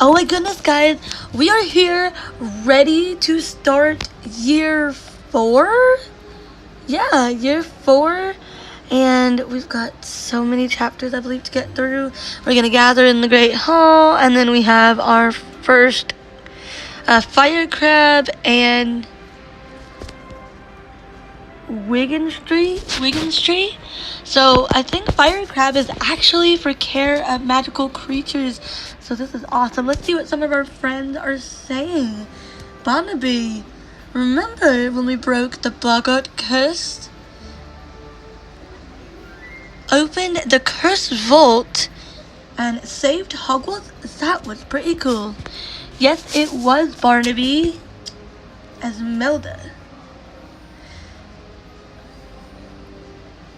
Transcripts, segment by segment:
Oh my goodness, guys, we are here ready to start year 4. Yeah, year 4, and we've got so many chapters, I believe, to get through. We're gonna gather in the Great Hall, and then we have our first fire crab and Wiggins tree. So I think fire crab is actually for care of magical creatures. So this is awesome. Let's see what some of our friends are saying. Barnaby, remember when we broke the Boggart curse? Opened the cursed vault and saved Hogwarts? That was pretty cool. Yes, it was, Barnaby. Esmeralda.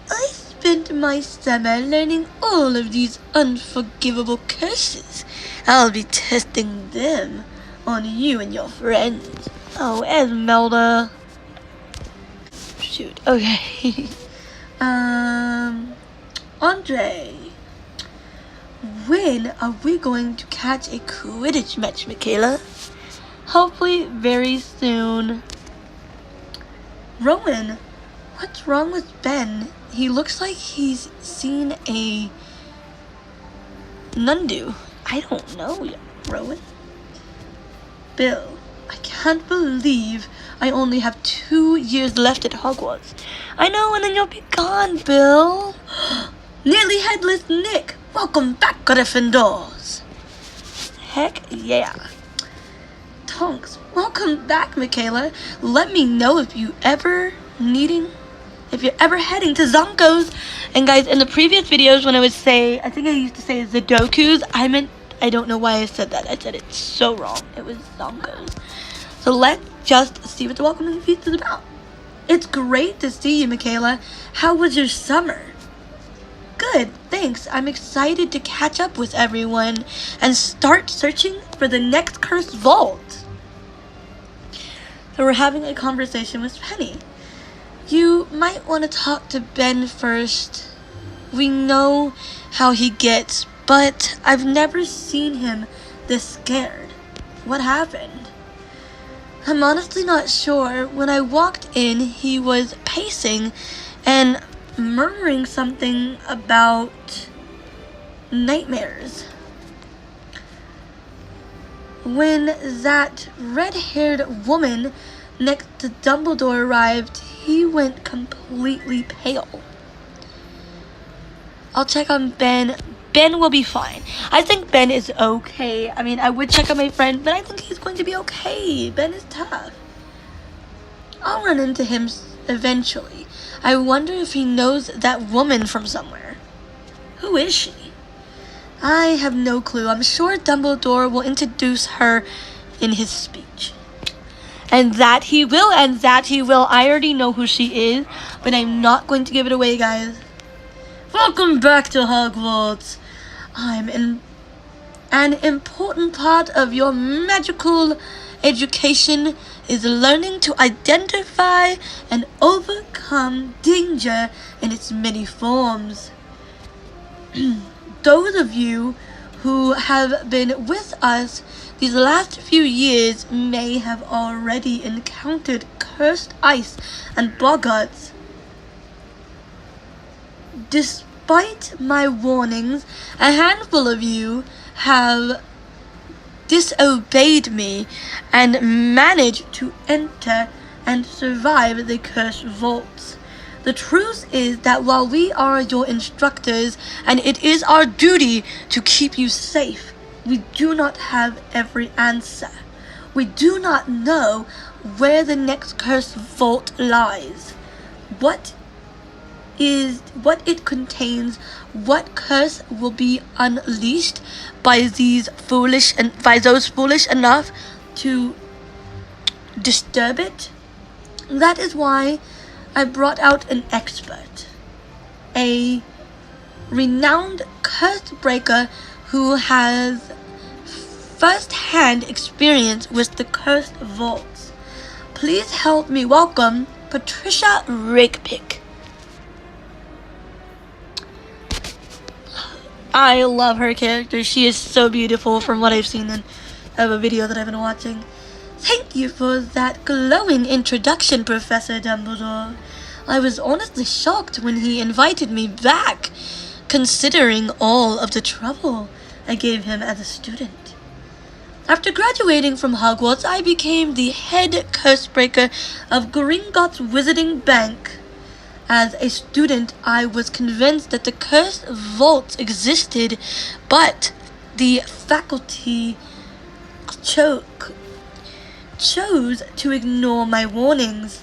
I spent my summer learning all of these unforgivable curses. I'll be testing them on you and your friends. Oh, Esmeralda. Shoot, okay. Andre. When are we going to catch a Quidditch match, Michaela? Hopefully very soon. Rowan, what's wrong with Ben? He looks like he's seen a Nundu. I don't know, Rowan. Bill, I can't believe I only have 2 years left at Hogwarts. I know, and then you'll be gone, Bill. Nearly headless Nick, welcome back, Gryffindors. Heck yeah. Tonks, welcome back, Michaela. Let me know if you're ever heading to Zonko's. And guys, in the previous videos when I would say, I think I used to say Sudoku's, I don't know why I said that. I said it so wrong. It was Zonko's. So let's just see what the welcoming feast is about. It's great to see you, Michaela. How was your summer? Good, thanks. I'm excited to catch up with everyone and start searching for the next cursed vault. So we're having a conversation with Penny. You might want to talk to Ben first. We know how he gets, but I've never seen him this scared. What happened? I'm honestly not sure. When I walked in, he was pacing and murmuring something about nightmares. When that red-haired woman next to Dumbledore arrived, he went completely pale. I'll check on Ben. Ben will be fine. I think Ben is okay. I mean, I would check on my friend, but I think he's going to be okay. Ben is tough. I'll run into him eventually. I wonder if he knows that woman from somewhere. Who is she? I have no clue. I'm sure Dumbledore will introduce her in his speech. And that he will. I already know who she is, but I'm not going to give it away, guys. Welcome back to Hogwarts. An important part of your magical education is learning to identify and overcome danger in its many forms. Those of you who have been with us these last few years may have already encountered cursed ice and boggarts. Despite my warnings, a handful of you have disobeyed me and managed to enter and survive the cursed vaults. The truth is that while we are your instructors and it is our duty to keep you safe, we do not have every answer. We do not know where the next cursed vault lies, what it contains, what curse will be unleashed by those foolish enough to disturb it. That is why I brought out an expert, a renowned curse breaker who has first-hand experience with the cursed vaults. Please help me welcome Patricia Rakepick. I love her character. She is so beautiful from what I've seen in a video that I've been watching. Thank you for that glowing introduction, Professor Dumbledore. I was honestly shocked when he invited me back, considering all of the trouble I gave him as a student. After graduating from Hogwarts, I became the head cursebreaker of Gringotts Wizarding Bank. As a student, I was convinced that the cursed vaults existed, but the faculty chose to ignore my warnings.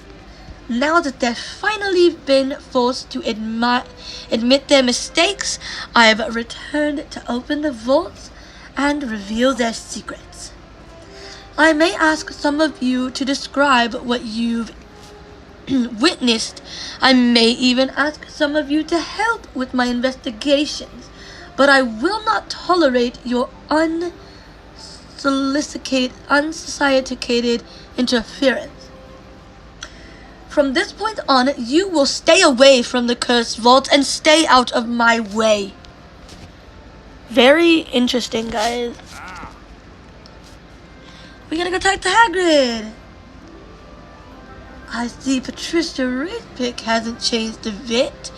Now that they've finally been forced to admit their mistakes, I've returned to open the vaults and reveal their secrets. I may ask some of you to describe what you've witnessed. I may even ask some of you to help with my investigations, but I will not tolerate your unsophisticated interference. From this point on, you will stay away from the cursed vault and stay out of my way. Very interesting, guys. We gotta go talk to Hagrid. I see Patricia Raithpick hasn't changed a bit.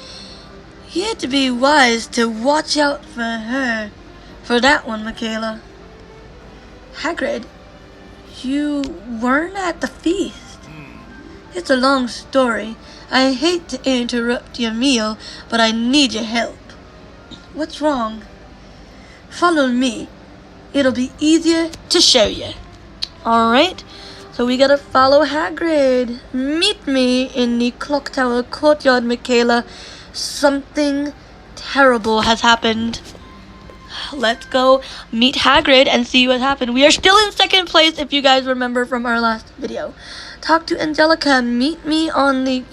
You have to be wise to watch out for her. For that one, Michaela. Hagrid, you weren't at the feast. It's a long story. I hate to interrupt your meal, but I need your help. What's wrong? Follow me. It'll be easier to show you. Alright, so we gotta follow Hagrid. Meet me in the Clock Tower courtyard, Michaela. Something terrible has happened. Let's go meet Hagrid and see what happened. We are still in second place, if you guys remember from our last video. Talk to Angelica. Meet me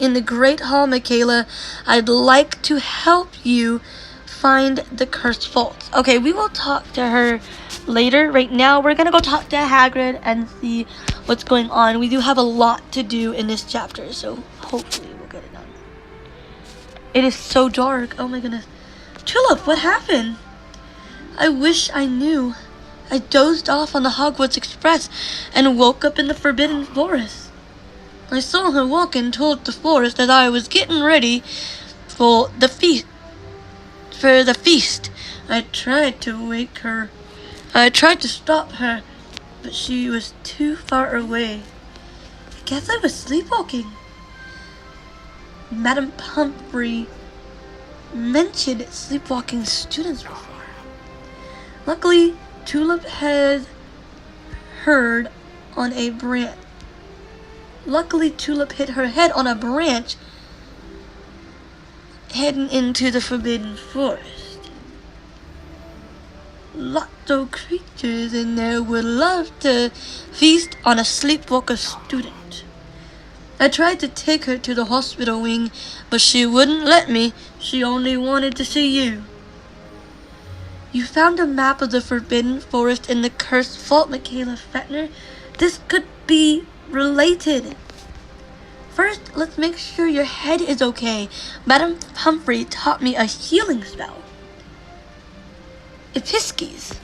in the Great Hall, Michaela. I'd like to help you find the cursed vaults. Okay, we will talk to her later. Right now, we're gonna go talk to Hagrid and see what's going on. We do have a lot to do in this chapter, so hopefully we'll get it done. It is so dark. Oh my goodness. Tulip, what happened? I wish I knew. I dozed off on the Hogwarts Express and woke up in the Forbidden Forest. I saw her walking toward the forest as I was getting ready for the feast. I tried to wake her. I tried to stop her, but she was too far away. I guess I was sleepwalking. Madame Pomfrey mentioned sleepwalking students before. Luckily, Tulip had heard on a branch. Luckily, Tulip hit her head on a branch heading into the Forbidden Forest. Lots of creatures in there would love to feast on a sleepwalker student. I tried to take her to the hospital wing, but she wouldn't let me. She only wanted to see you. You found a map of the Forbidden Forest in the Cursed Vault, Michaela Fetner. This could be related. First, let's make sure your head is okay. Madame Pomfrey taught me a healing spell. Episkis.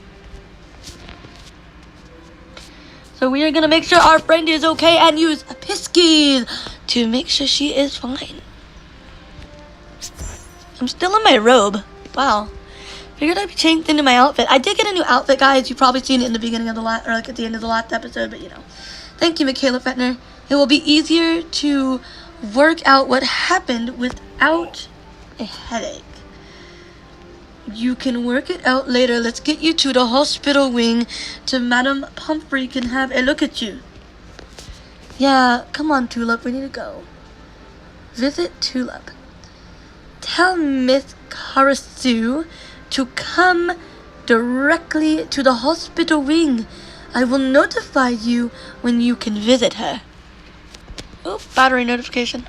So we are gonna make sure our friend is okay and use Episkis to make sure she is fine. I'm still in my robe. Wow. Figured I'd be changed into my outfit. I did get a new outfit, guys. You've probably seen it in the beginning of the last, or like at the end of the last episode, but you know. Thank you, Michaela Fetner. It will be easier to work out what happened without a headache. You can work it out later. Let's get you to the hospital wing so Madame Pomfrey can have a look at you. Yeah, come on, Tulip. We need to go. Visit Tulip. Tell Miss Karasu to come directly to the hospital wing. I will notify you when you can visit her. Oh, battery notification.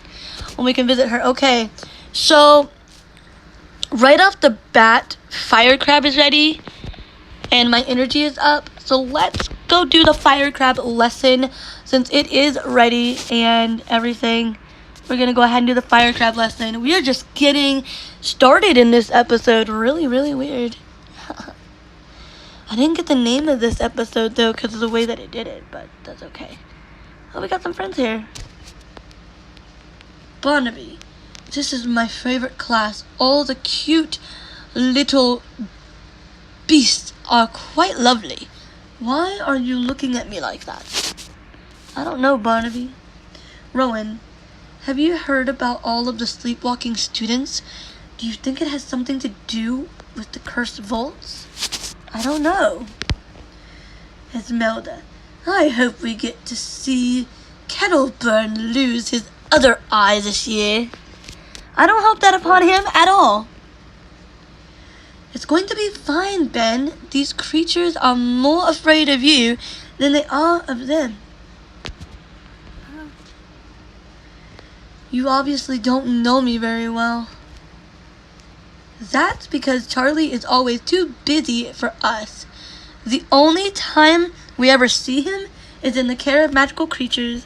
When we can visit her. Okay, so right off the bat, Fire Crab is ready and my energy is up. So let's go do the Fire Crab lesson since it is ready and everything. We're going to go ahead and do the Fire Crab lesson. We are just getting started in this episode. Really, really weird. I didn't get the name of this episode, though, because of the way that it did it, but that's okay. Oh, we got some friends here. Barnaby, this is my favorite class. All the cute little beasts are quite lovely. Why are you looking at me like that? I don't know, Barnaby. Rowan, have you heard about all of the sleepwalking students? Do you think it has something to do with the cursed vaults? I don't know. Esmeralda, I hope we get to see Kettleburn lose his other eye this year. I don't hope that upon him at all. It's going to be fine, Ben. These creatures are more afraid of you than they are of them. You obviously don't know me very well. That's because Charlie is always too busy for us. The only time we ever see him is in the care of magical creatures.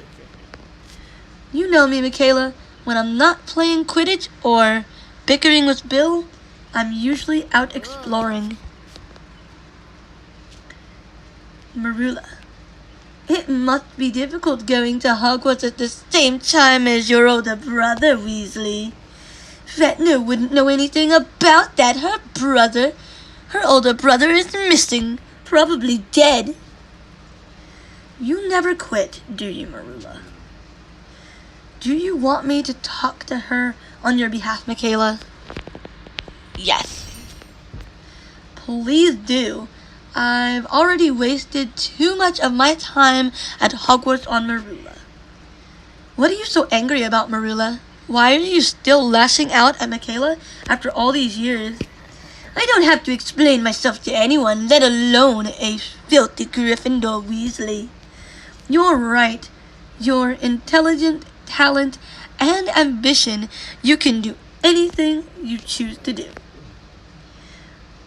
You know me, Michaela. When I'm not playing Quidditch or bickering with Bill, I'm usually out exploring. Marilla, it must be difficult going to Hogwarts at the same time as your older brother, Weasley. Vecna wouldn't know anything about that. Her older brother is missing, probably dead. You never quit, do you, Marilla? Do you want me to talk to her on your behalf, Michaela? Yes. Please do. I've already wasted too much of my time at Hogwarts on Marilla. What are you so angry about, Marilla? Why are you still lashing out at Michaela after all these years? I don't have to explain myself to anyone, let alone a filthy Gryffindor Weasley. You're right. Your intelligent talent and ambition, you can do anything you choose to do.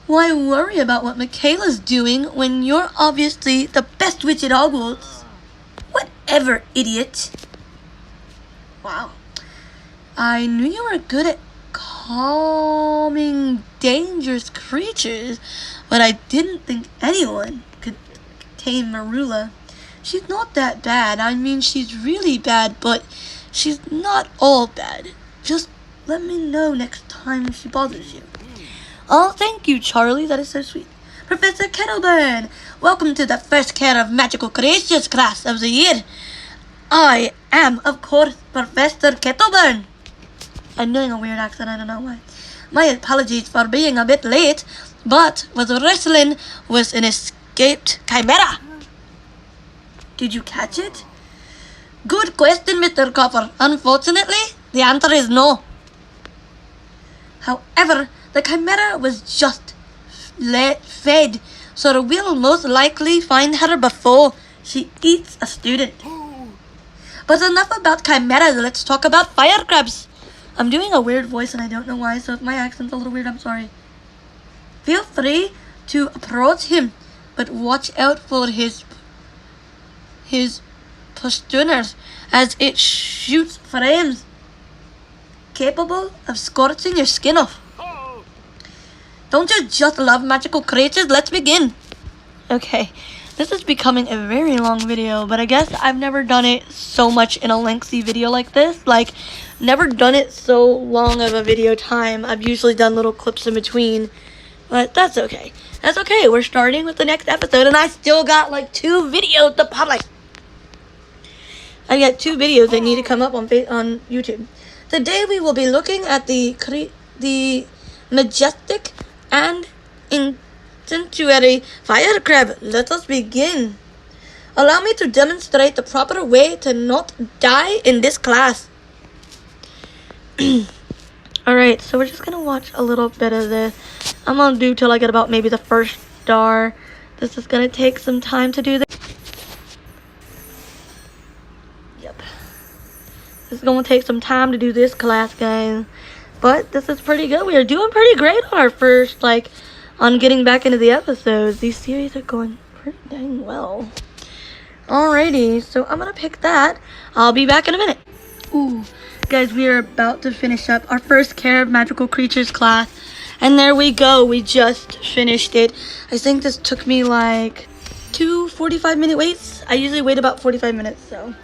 Why worry about what Michaela's doing when you're obviously the best witch at Hogwarts? Whatever, idiot. Wow. I knew you were good at calming dangerous creatures, but I didn't think anyone could tame Marilla. She's not that bad. I mean, she's really bad, but she's not all bad. Just let me know next time she bothers you. Oh, thank you, Charlie. That is so sweet. Professor Kettleburn, welcome to the first Care of Magical Creatures class of the year. I am, of course, Professor Kettleburn. I'm doing a weird accent, I don't know why. My apologies for being a bit late, but was wrestling with an escaped chimera. Did you catch it? Good question, Mr. Copper. Unfortunately, the answer is no. However, the chimera was just fed, so we'll most likely find her before she eats a student. But enough about chimeras, let's talk about fire crabs. I'm doing a weird voice and I don't know why, so if my accent's a little weird, I'm sorry. Feel free to approach him, but watch out for his postuners as it shoots flames capable of scorching your skin off. Don't you just love magical creatures? Let's begin. Okay, this is becoming a very long video, but I guess I've never done it so much in a lengthy video like this. Like, never done it so long of a video time. I've usually done little clips in between, but that's okay. That's okay. We're starting with the next episode, and I still got like 2 videos to publish. I got 2 videos that need to come up on YouTube. Today we will be looking at the majestic and incendiary fire crab. Let us begin. Allow me to demonstrate the proper way to not die in this class. Alright, so we're just gonna watch a little bit of this. I'm gonna do till I get about maybe the first star. This is gonna take some time to do this. Yep. This is gonna take some time to do this class, guys. But this is pretty good. We are doing pretty great on our first, on getting back into the episodes. These series are going pretty dang well. Alrighty, so I'm gonna pick that. I'll be back in a minute. Ooh, guys, we are about to finish up our first Care of Magical Creatures class. And there we go. We just finished it. I think this took me like 2 45-minute waits. I usually wait about 45 minutes, so.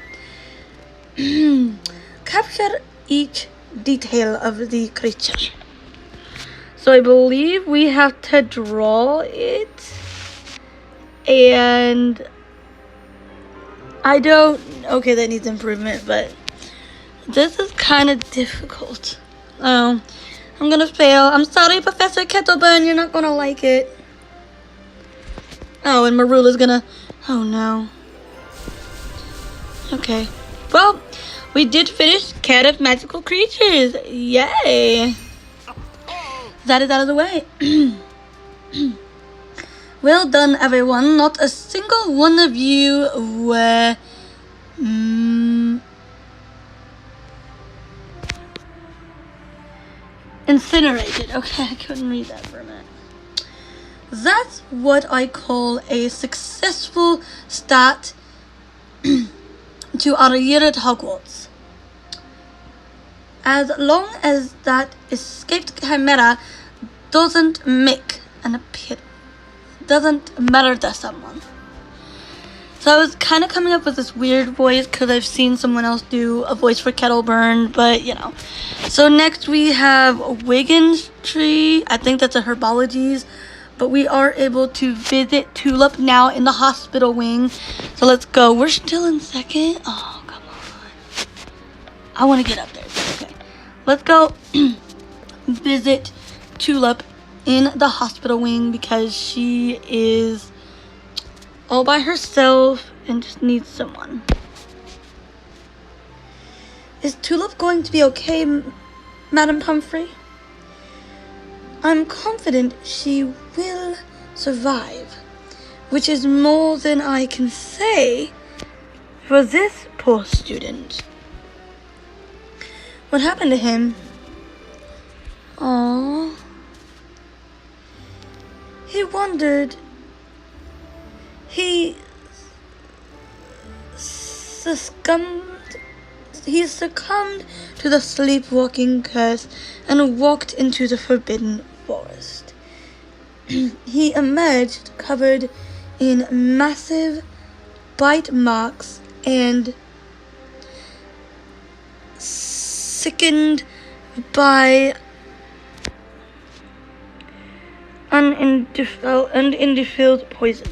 Capture each detail of the creature. So I believe we have to draw it. And okay, that needs improvement, but this is kind of difficult. Oh, I'm gonna fail. I'm sorry, Professor Kettleburn, you're not gonna like it. Oh, and Marula's gonna, oh no. Okay, well, we did finish Cat of Magical Creatures. Yay! That is out of the way. Well done, everyone. Not a single one of you were incinerated. Okay, I couldn't read that for a minute. That's what I call a successful start to our year at Hogwarts. As long as that escaped chimera doesn't make an appearance. Doesn't matter to someone. So I was kind of coming up with this weird voice because I've seen someone else do a voice for Kettleburn, but you know. So next we have Wiggins Tree. I think that's a herbologies, but we are able to visit Tulip now in the hospital wing. So let's go. We're still in second. Oh, come on. I want to get up there. Okay. Let's go visit Tulip in the hospital wing because she is all by herself and just needs someone. Is Tulip going to be okay, Madam Pumphrey? I'm confident she will survive, which is more than I can say for this poor student. What happened to him? Aww. He wondered. He succumbed to the sleepwalking curse and walked into the forbidden forest. He emerged covered in massive bite marks and sickened by undefiled poison.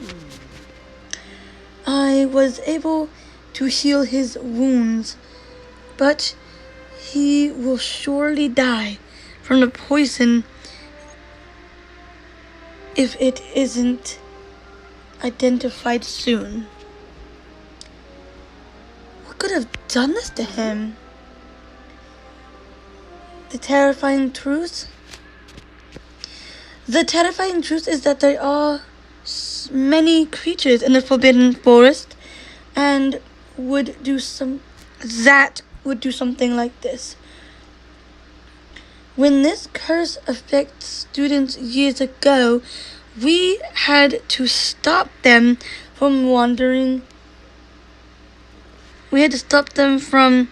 I was able to heal his wounds, but he will surely die from the poison if it isn't identified soon. What could have done this to him? The terrifying truth? The terrifying truth is that there are many creatures in the Forbidden Forest and would do something like this. When this curse affected students years ago, we had to stop them from wandering. We had to stop them from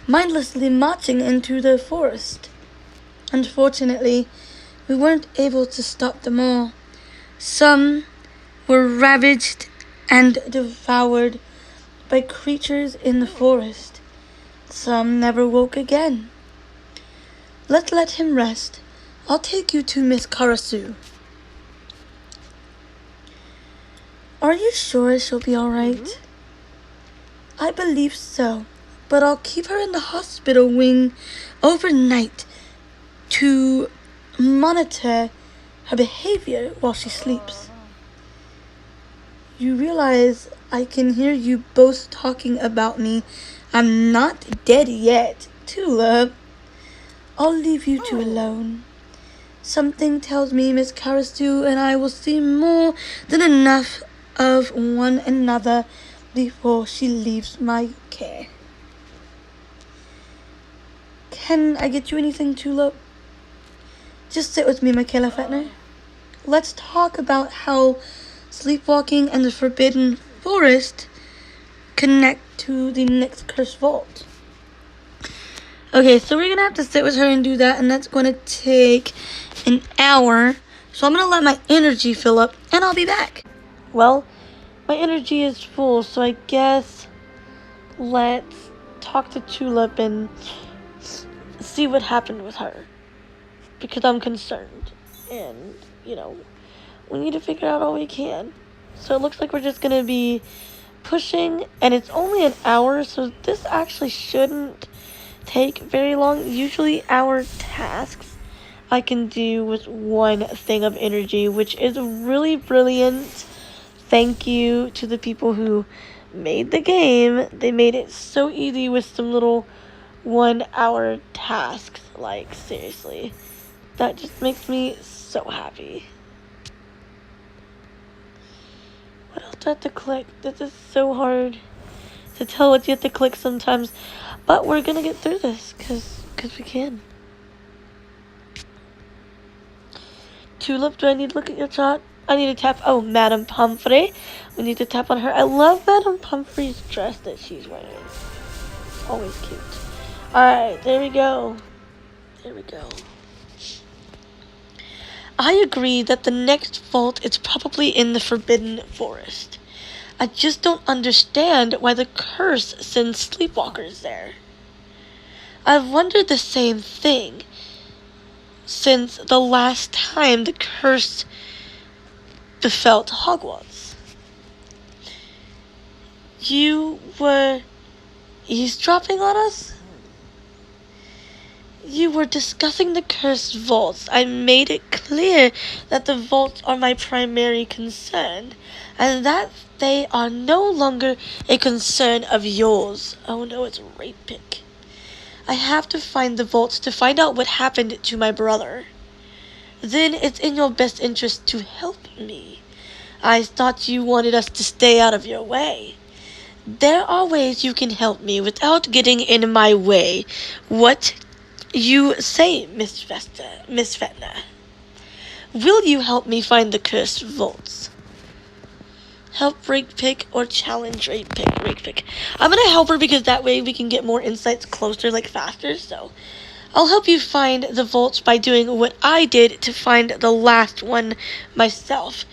mindlessly marching into the forest. Unfortunately, we weren't able to stop them all. Some were ravaged and devoured by creatures in the forest. Some never woke again. Let's let him rest. I'll take you to Miss Karasu. Are you sure she'll be all right? I believe so, but I'll keep her in the hospital wing overnight to monitor her behavior while she sleeps. You realize I can hear you both talking about me. I'm not dead yet, Tulip. I'll leave you two alone. Something tells me Miss Karasu and I will see more than enough of one another before she leaves my care. Can I get you anything, Tulip? Just sit with me, Michaela Fetner. Let's talk about how sleepwalking and the Forbidden Forest connect to the next cursed vault. Okay, so we're gonna have to sit with her and do that, and that's gonna take an hour. So I'm gonna let my energy fill up, and I'll be back. Well, my energy is full, so I guess let's talk to Tulip and see what happened with her. Because I'm concerned. And, we need to figure out all we can. So it looks like we're just gonna be pushing, and it's only an hour, so this actually shouldn't take very long. Usually our tasks I can do with one thing of energy, which is really brilliant. Thank you to the people who made the game. They made it so easy with some little 1 hour tasks. Like, seriously. That just makes me so happy. What else do I have to click? This is so hard to tell what you have to click sometimes. But we're gonna get through this, cause we can. Tulip, do I need to look at your chart? I need to tap, Madame Pomfrey. We need to tap on her. I love Madame Pomfrey's dress that she's wearing. Always cute. Alright, there we go. There we go. I agree that the next vault is probably in the Forbidden Forest. I just don't understand why the curse sends sleepwalkers there. I've wondered the same thing since the last time the curse befell Hogwarts. You were eavesdropping on us? You were discussing the cursed vaults. I made it clear that the vaults are my primary concern, and that they are no longer a concern of yours. Oh no, it's a rape pick. I have to find the vaults to find out what happened to my brother. Then it's in your best interest to help me. I thought you wanted us to stay out of your way. There are ways you can help me without getting in my way. What you say, Miss Fetna. Will you help me find the cursed vaults? Help rake pick or challenge rake pick. I'm gonna help her because that way we can get more insights closer, like faster. So I'll help you find the vaults by doing what I did to find the last one myself.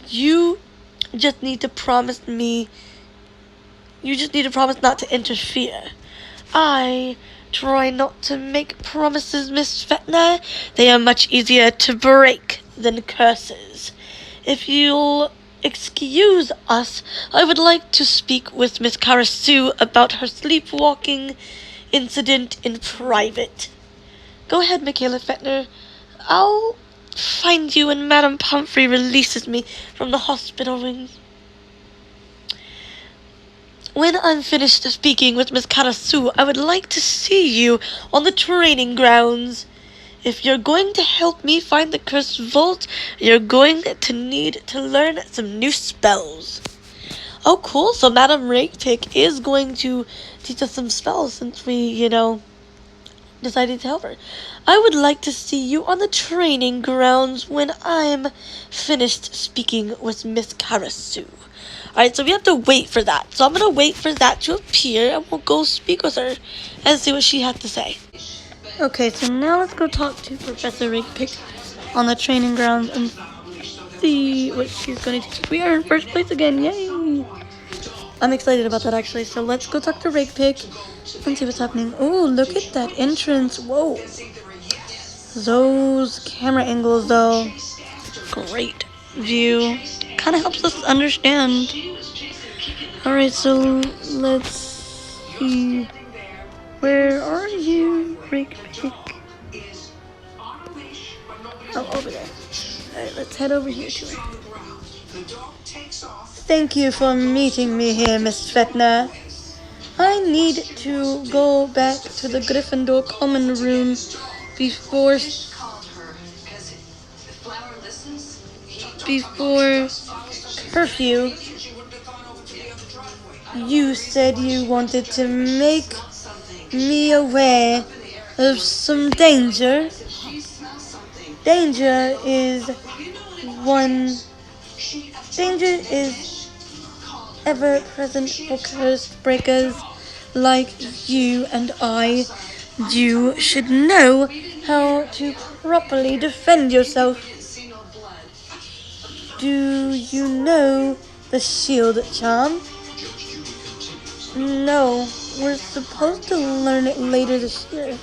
You just need to promise me. You just need to promise not to interfere. I try not to make promises, Miss Fetna. They are much easier to break than curses. If you'll excuse us, I would like to speak with Miss Karasu about her sleepwalking incident in private. Go ahead, Michaela Fetner. I'll find you when Madame Pomfrey releases me from the hospital wing. When I'm finished speaking with Miss Karasu, I would like to see you on the training grounds. If you're going to help me find the cursed vault, you're going to need to learn some new spells. Oh, cool. So Madame Rakepick is going to teach us some spells since we, decided to help her. I would like to see you on the training grounds when I'm finished speaking with Miss Karasu. Alright, so we have to wait for that. So I'm going to wait for that to appear, and we'll go speak with her and see what she has to say. Okay, so now let's go talk to Professor Rakepick on the training grounds and see what she's going to teach. We are in first place again, yay! I'm excited about that, actually. So let's go talk to Rakepick and see what's happening. Oh, look at that entrance. Whoa. Those camera angles, though. Great view. Kind of helps us understand. Alright, so let's see. Where are you, Rakepick? Oh, over there. Alright, let's head over here to her. Thank you for meeting me here, Miss Fetna. I need to go back to the Gryffindor common room before curfew. You said you wanted to make me aware of some danger. Danger is ever present for cursed breakers like you and I. You should know how to properly defend yourself. Do you know the shield charm? No, we're supposed to learn it later this year.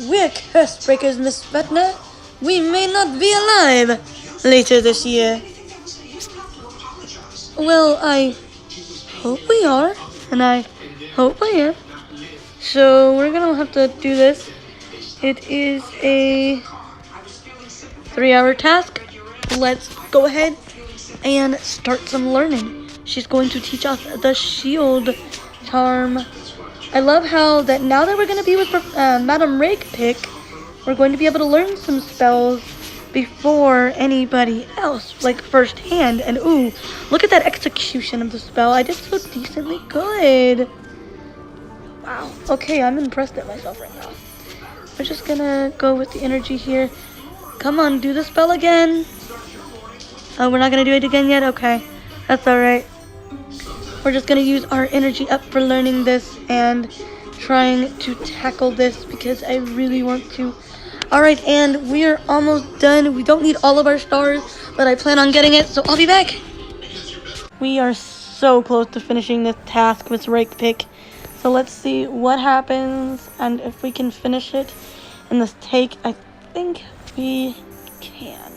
We're curse breakers, Miss Vecna. We may not be alive later this year. Well, I hope we are, and I hope I am. So we're gonna have to do this. It is a 3-hour task. Let's go ahead and start some learning. She's going to teach us the shield charm. I love how that now that we're going to be with Madam Rakepick, we're going to be able to learn some spells before anybody else, like firsthand. And ooh, look at that execution of the spell. I did so decently good. Wow. Okay, I'm impressed at myself right now. We're just gonna go with the energy here. Come on, do the spell again. Oh, we're not gonna do it again yet? Okay, that's alright. We're just gonna use our energy up for learning this and trying to tackle this because I really want to. Alright, and we're almost done. We don't need all of our stars, but I plan on getting it, so I'll be back. We are so close to finishing this task with Rakepick. So let's see what happens and if we can finish it in this take. I think we can.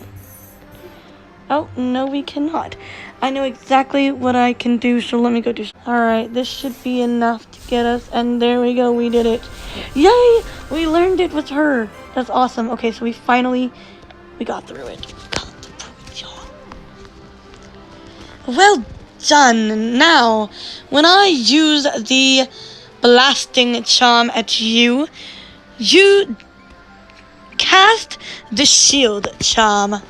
Oh, no, we cannot. I know exactly what I can do, so let me go do. Alright, this should be enough to get us, and there we go, we did it. Yay! We learned it with her. That's awesome. Okay, so we got through it. Well done. Now, when I use the blasting charm at you, you cast the shield charm.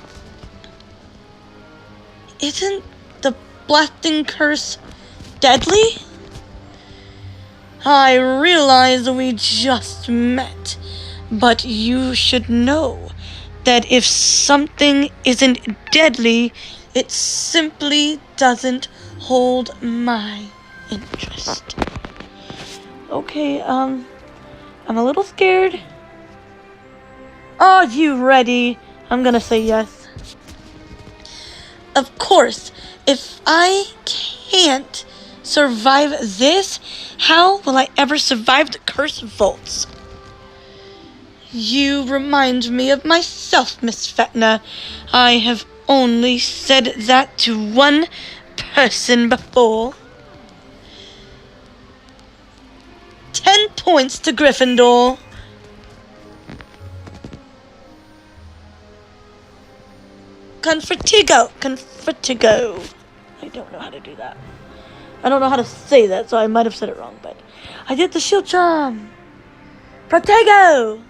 Isn't the blasting curse deadly? I realize we just met, but you should know that if something isn't deadly, it simply doesn't hold my interest. Okay, I'm a little scared. Are you ready? I'm gonna say yes. Of course, if I can't survive this, how will I ever survive the curse vaults? You remind me of myself, Miss Vecna. I have only said that to one person before. 10 points to Gryffindor. Confratigo. I don't know how to do that. I don't know how to say that, so I might have said it wrong, but I did the shield charm. Protego!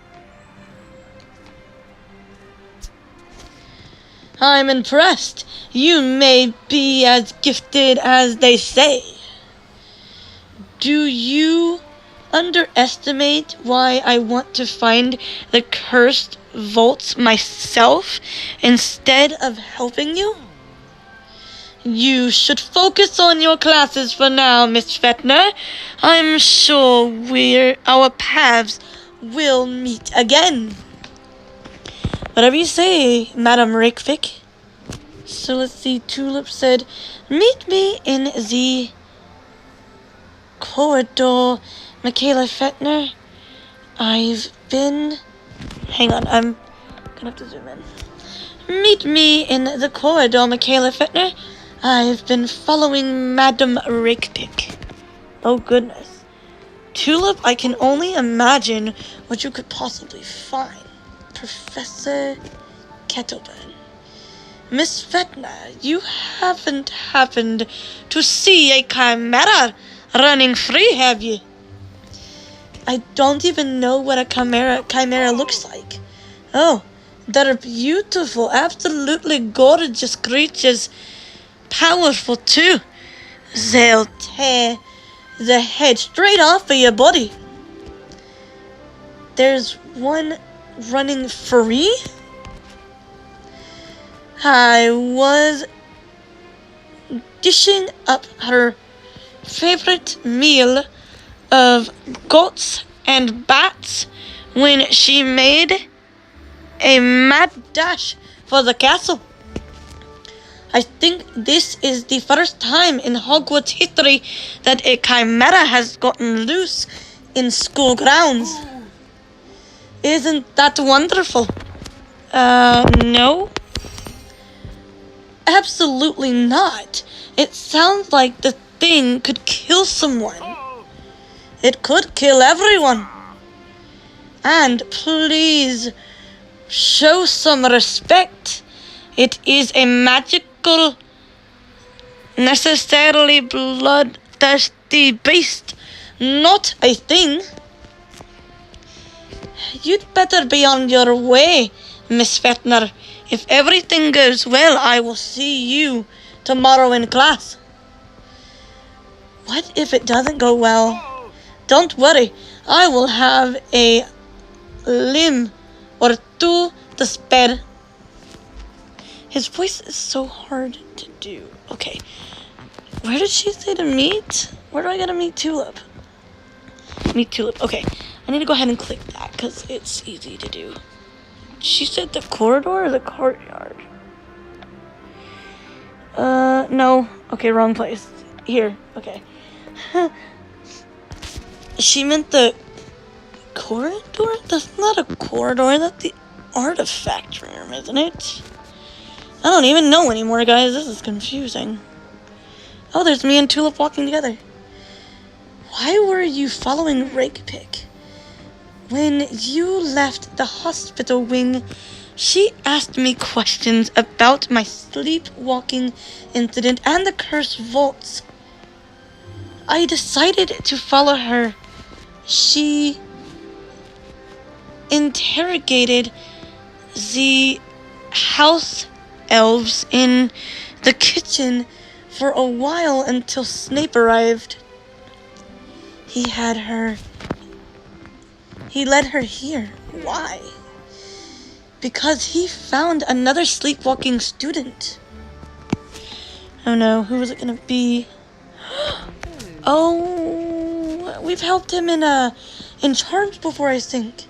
I'm impressed. You may be as gifted as they say. Do you underestimate why I want to find the cursed vaults myself instead of helping you? You should focus on your classes for now, Miss Vecna. I'm sure our paths will meet again. Whatever you say, Madam Rakepick. So let's see, Tulip said, meet me in the corridor, Michaela Fettner. Hang on, I'm gonna have to zoom in. Meet me in the corridor, Michaela Fettner. I've been following Madam Rakepick. Oh goodness. Tulip, I can only imagine what you could possibly find. Professor Kettleburn. Miss Vecna, you haven't happened to see a chimera running free, have you? I don't even know what a chimera looks like. Oh, they're beautiful, absolutely gorgeous creatures. Powerful too. They'll tear the head straight off of your body. There's one running free? I was dishing up her favorite meal of goat's and bats when she made a mad dash for the castle. I think this is the first time in Hogwarts history that a chimera has gotten loose in school grounds. Isn't that wonderful? No. Absolutely not. It sounds like the thing could kill someone. It could kill everyone. And please, show some respect. It is a magical, necessarily bloodthirsty beast, not a thing. You'd better be on your way, Miss Fetner. If everything goes well, I will see you tomorrow in class. What if it doesn't go well? Don't worry, I will have a limb or two to spare. His voice is so hard to do. Okay, where did she say to meet? Where do I gotta meet Tulip? Meet Tulip. Okay, I need to go ahead and click that because it's easy to do. She said the corridor or the courtyard? No. Okay, wrong place. Here. Okay. She meant the corridor? That's not a corridor. That's the artifact room, isn't it? I don't even know anymore, guys. This is confusing. Oh, there's me and Tulip walking together. Why were you following Rakepick? When you left the hospital wing, she asked me questions about my sleepwalking incident and the cursed vaults. I decided to follow her. She interrogated the house elves in the kitchen for a while until Snape arrived. He led her here. Why? Because he found another sleepwalking student. Oh no, who was it gonna be? Oh, we've helped him in charms before, I think.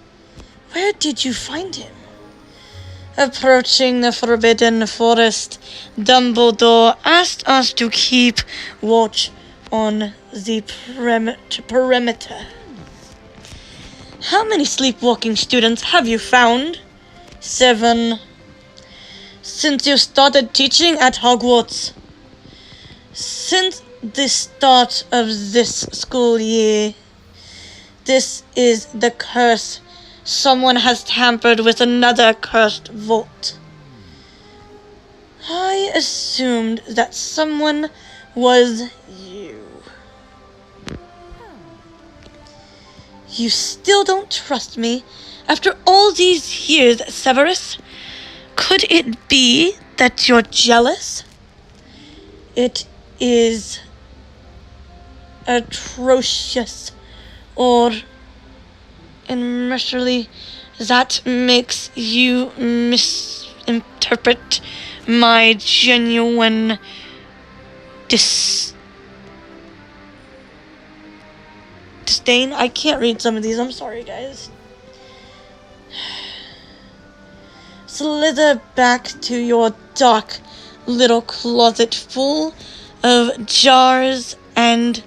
Where did you find him? Approaching the Forbidden Forest, Dumbledore asked us to keep watch on the perimeter. How many sleepwalking students have you found? 7. Since you started teaching at Hogwarts. Since the start of this school year. This is the curse. Someone has tampered with another cursed vault. I assumed that someone was you. You still don't trust me? After all these years, Severus? Could it be that you're jealous? It is atrocious. Or immeasurably, that makes you misinterpret my genuine disdain. I can't read some of these. I'm sorry, guys. Slither back to your dark little closet full of jars and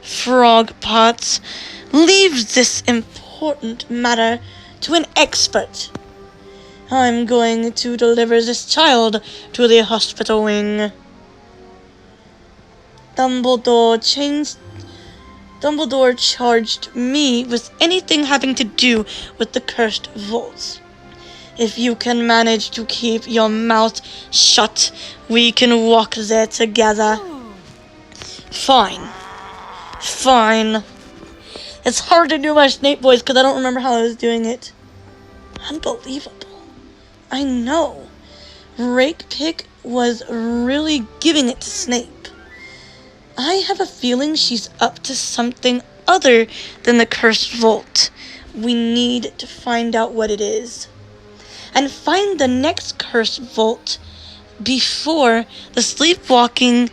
frog pots. Leave this important matter to an expert. I'm going to deliver this child to the hospital wing. Dumbledore charged me with anything having to do with the cursed vaults. If you can manage to keep your mouth shut, we can walk there together. Fine. It's hard to do my Snape voice because I don't remember how I was doing it. Unbelievable. I know. Rakepick was really giving it to Snape. I have a feeling she's up to something other than the cursed vault. We need to find out what it is. And find the next cursed vault before the sleepwalking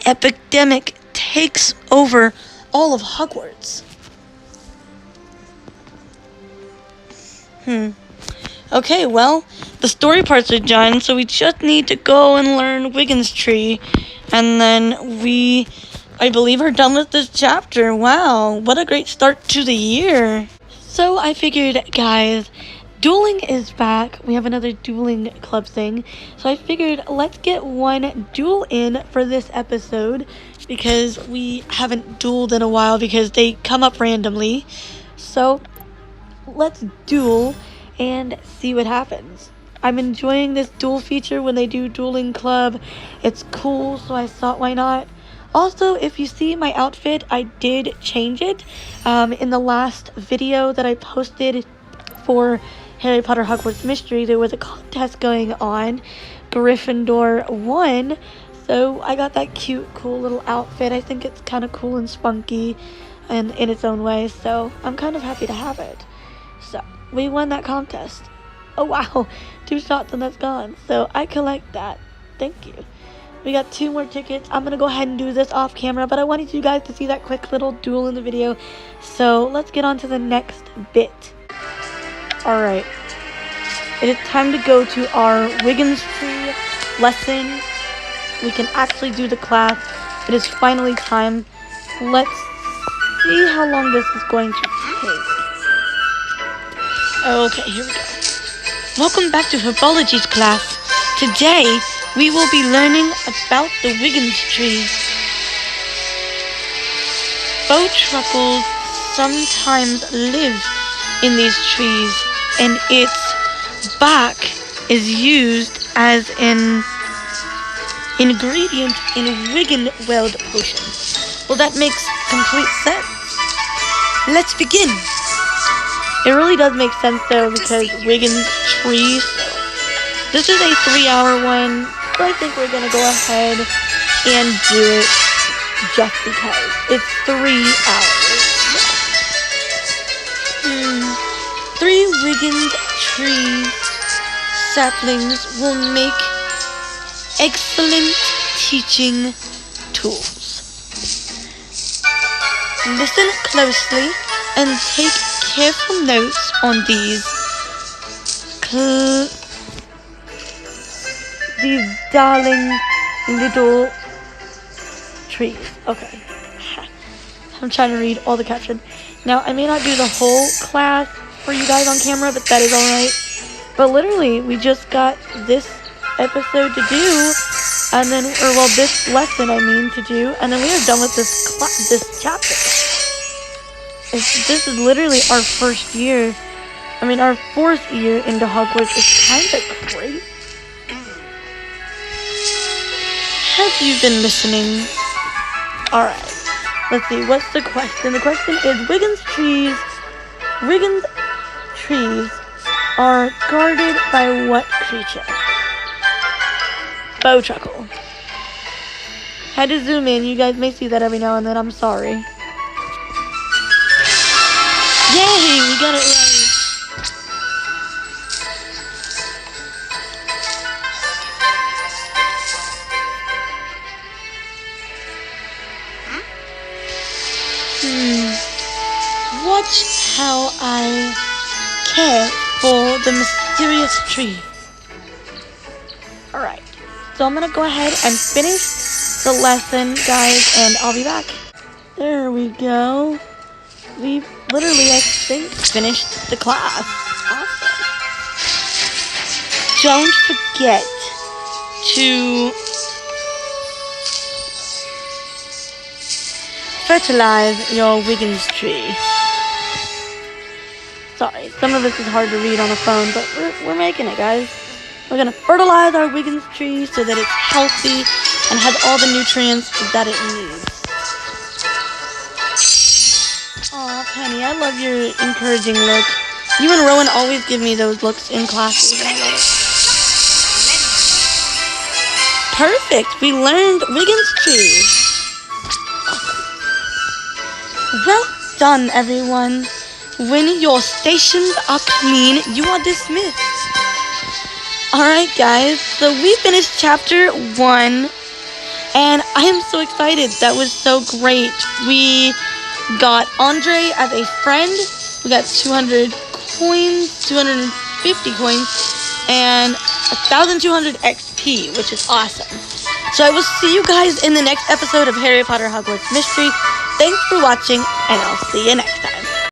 epidemic takes over all of Hogwarts. Okay, well, the story parts are done, so we just need to go and learn Wiggins Tree, and then I believe, are done with this chapter. Wow, what a great start to the year. So I figured, guys, dueling is back. We have another dueling club thing. So I figured let's get one duel in for this episode, because we haven't dueled in a while because they come up randomly. So let's duel and see what happens. I'm enjoying this duel feature when they do dueling club. It's cool, so I thought, why not? Also, if you see my outfit, I did change it. In the last video that I posted for Harry Potter Hogwarts Mystery, there was a contest going on. Gryffindor won, so I got that cute, cool little outfit. I think it's kind of cool and spunky and in its own way, so I'm kind of happy to have it. So, we won that contest. Oh wow, 2 shots and that's gone. So, I collect that. Thank you. We got 2 more tickets. I'm going to go ahead and do this off camera, but I wanted you guys to see that quick little duel in the video. So let's get on to the next bit. Alright. It is time to go to our Wiggins Tree lesson. We can actually do the class. It is finally time. Let's see how long this is going to take. Okay, here we go. Welcome back to Herbology's class. Today, we will be learning about the Wiggins Tree. Bowtruckles sometimes live in these trees, and its bark is used as an ingredient in Wiggenweld potions. Well, that makes complete sense. Let's begin. It really does make sense, though, because Wiggins Tree. This is a 3-hour one, so I think we're gonna go ahead and do it just because. It's 3 hours. 3 Wiggins Tree saplings will make excellent teaching tools. Listen closely and take careful notes on these darling little trees. Okay. I'm trying to read all the caption. Now, I may not do the whole class for you guys on camera, but that is alright. But literally, we just got this episode to do, and then, this lesson, to do, and then we are done with this chapter. This is literally our first year. Our 4th year into Hogwarts. Is kind of crazy. Have you been listening? Alright. Let's see. What's the question? The question is, Wiggins trees are guarded by what creature? Bowtruckle. Had to zoom in. You guys may see that every now and then. I'm sorry. Yay! We got it right. Watch how I care for the mysterious tree. Alright, so I'm gonna go ahead and finish the lesson, guys, and I'll be back. There we go. We literally, I think, finished the class. Awesome. Don't forget to fertilize your Wiggins tree. Sorry, some of this is hard to read on a phone, but we're making it, guys. We're gonna fertilize our Wiggins tree so that it's healthy and has all the nutrients that it needs. Aw, Penny, I love your encouraging look. You and Rowan always give me those looks in classes. I love it. Perfect, we learned Wiggins tree. Well done, everyone. When your stations are clean, you are dismissed. Alright, guys, so we finished chapter 1, and I am so excited. That was so great. We got Andre as a friend. We got 200 coins, 250 coins, and 1,200 XP, which is awesome. So I will see you guys in the next episode of Harry Potter Hogwarts Mystery. Thanks for watching, and I'll see you next time.